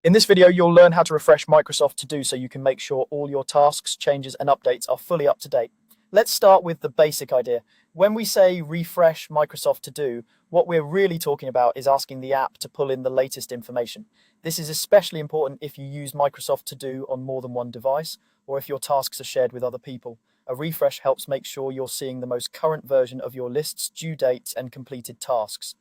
In this video, you'll learn how to refresh Microsoft To Do so you can make sure all your tasks, changes, and updates are fully up to date. Let's start with the basic idea. When we say refresh Microsoft To Do, what we're really talking about is asking the app to pull in the latest information. This is especially important if you use Microsoft To Do on more than one device, or if your tasks are shared with other people. A refresh helps make sure you're seeing the most current version of your lists, due dates, and completed tasks.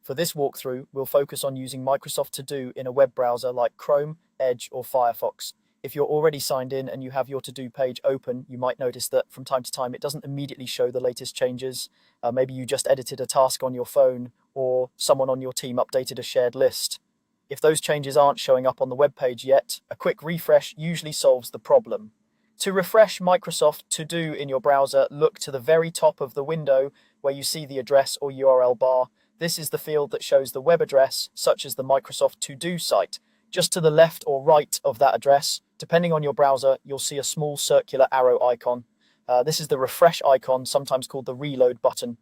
For this walkthrough, we'll focus on using Microsoft To Do in a web browser like Chrome, Edge, or Firefox. If you're already signed in and you have your To Do page open, you might notice that from time to time it doesn't immediately show the latest changes. Maybe you just edited a task on your phone, or someone on your team updated a shared list. If those changes aren't showing up on the web page yet, a quick refresh usually solves the problem. To refresh Microsoft To Do in your browser, look to the very top of the window where you see the address or URL bar. This is the field that shows the web address, such as the Microsoft To Do site. Just to the left or right of that address, depending on your browser, you'll see a small circular arrow icon. This is the refresh icon, sometimes called the reload button.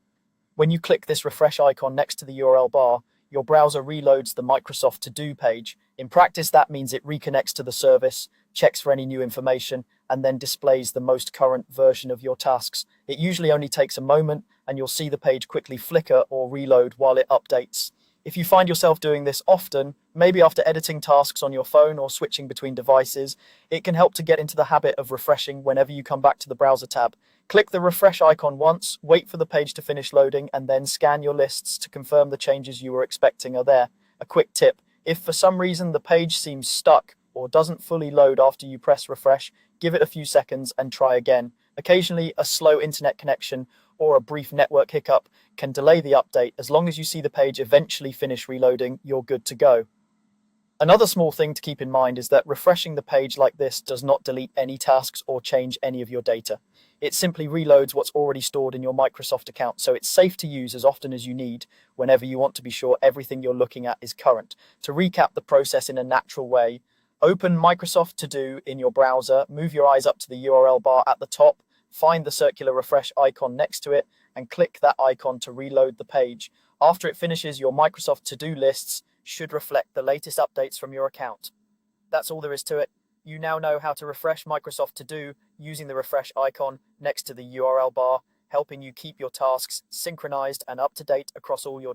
When you click this refresh icon next to the URL bar, your browser reloads the Microsoft To Do page. In practice, that means it reconnects to the service, checks for any new information, and then displays the most current version of your tasks. It usually only takes a moment, and you'll see the page quickly flicker or reload while it updates. If you find yourself doing this often, maybe after editing tasks on your phone or switching between devices, it can help to get into the habit of refreshing whenever you come back to the browser tab. Click the refresh icon once, wait for the page to finish loading, and then scan your lists to confirm the changes you were expecting are there. A quick tip: if for some reason the page seems stuck or doesn't fully load after you press refresh, give it a few seconds and try again. Occasionally, a slow internet connection or a brief network hiccup can delay the update. As long as you see the page eventually finish reloading, you're good to go. Another small thing to keep in mind is that refreshing the page like this does not delete any tasks or change any of your data. It simply reloads what's already stored in your Microsoft account, so it's safe to use as often as you need whenever you want to be sure everything you're looking at is current. To recap the process in a natural way, open Microsoft To Do in your browser, move your eyes up to the URL bar at the top, find the circular refresh icon next to it, and click that icon to reload the page. After it finishes, your Microsoft To Do lists should reflect the latest updates from your account. That's all there is to it. You now know how to refresh Microsoft To Do using the refresh icon next to the URL bar, helping you keep your tasks synchronized and up to date across all your devices.